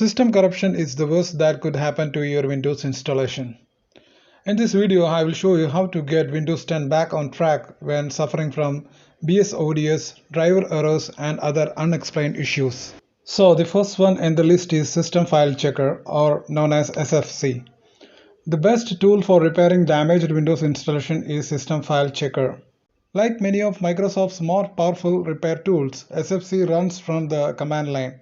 System corruption is the worst that could happen to your Windows installation. In this video, I will show you how to get Windows 10 back on track when suffering from BSODs, driver errors, and other unexplained issues. So the first one in the list is System File Checker, or known as SFC. The best tool for repairing damaged Windows installation is System File Checker. Like many of Microsoft's more powerful repair tools, SFC runs from the command line.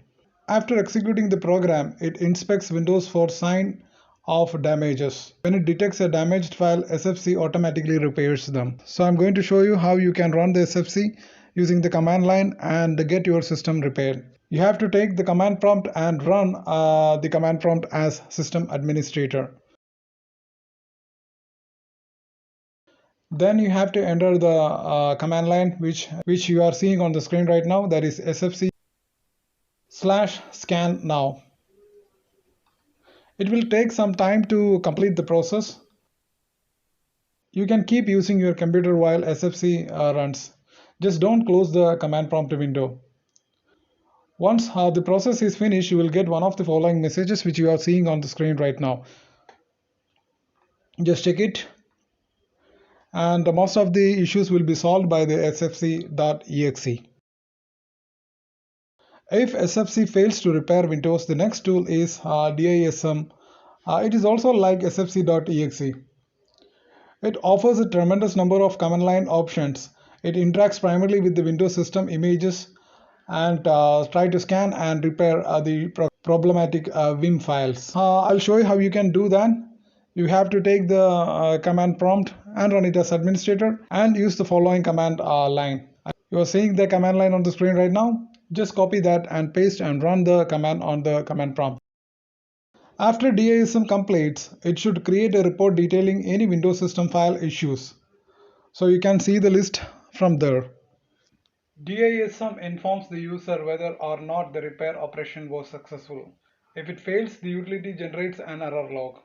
After executing the program, it inspects Windows for sign of damages. When it detects a damaged file, SFC automatically repairs them. So I'm going to show you how you can run the SFC using the command line and get your system repaired. You have to take the command prompt and run the command prompt as system administrator. Then you have to enter the command line which you are seeing on the screen right now, that is sfc/scan now. It will take some time to complete the process. You can keep using your computer while SFC runs. Just don't close the command prompt window. Once the process is finished, you will get one of the following messages which you are seeing on the screen right now. Just check it, and most of the issues will be solved by the sfc.exe. If SFC fails to repair Windows, the next tool is DISM. It is also like sfc.exe. It offers a tremendous number of command line options. It interacts primarily with the Windows system images and try to scan and repair the problematic Vim files. I'll show you how you can do that. You have to take the command prompt and run it as administrator and use the following command line. You are seeing the command line on the screen right now. Just copy that and paste and run the command on the command prompt. After DISM completes, it should create a report detailing any Windows system file issues. So you can see the list from there. DISM informs the user whether or not the repair operation was successful. If it fails, the utility generates an error log.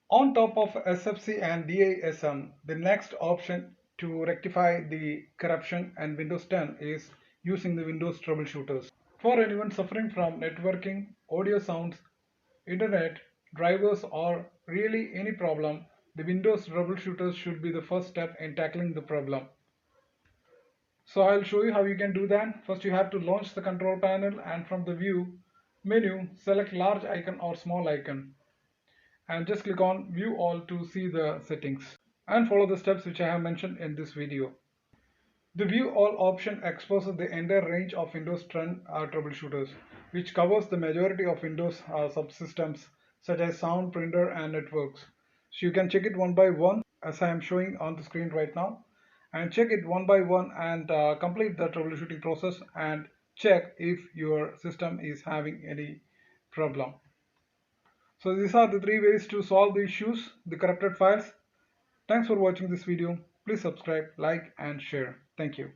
On top of SFC and DISM, the next option to rectify the corruption in Windows 10 is using the Windows Troubleshooters. For anyone suffering from networking, audio sounds, internet, drivers, or really any problem, the Windows Troubleshooters should be the first step in tackling the problem. So I'll show you how you can do that. First you have to launch the control panel, and from the view menu, select large icon or small icon and just click on view all to see the settings and follow the steps which I have mentioned in this video. The view all option exposes the entire range of Windows 10 troubleshooters, which covers the majority of Windows subsystems such as sound, printer, and networks. So you can check it one by one as I am showing on the screen right now, and check it one by one and complete the troubleshooting process and check if your system is having any problem. So these are the three ways to solve the issues, the corrupted files. Thanks for watching this video. Please subscribe, like, and share. Thank you.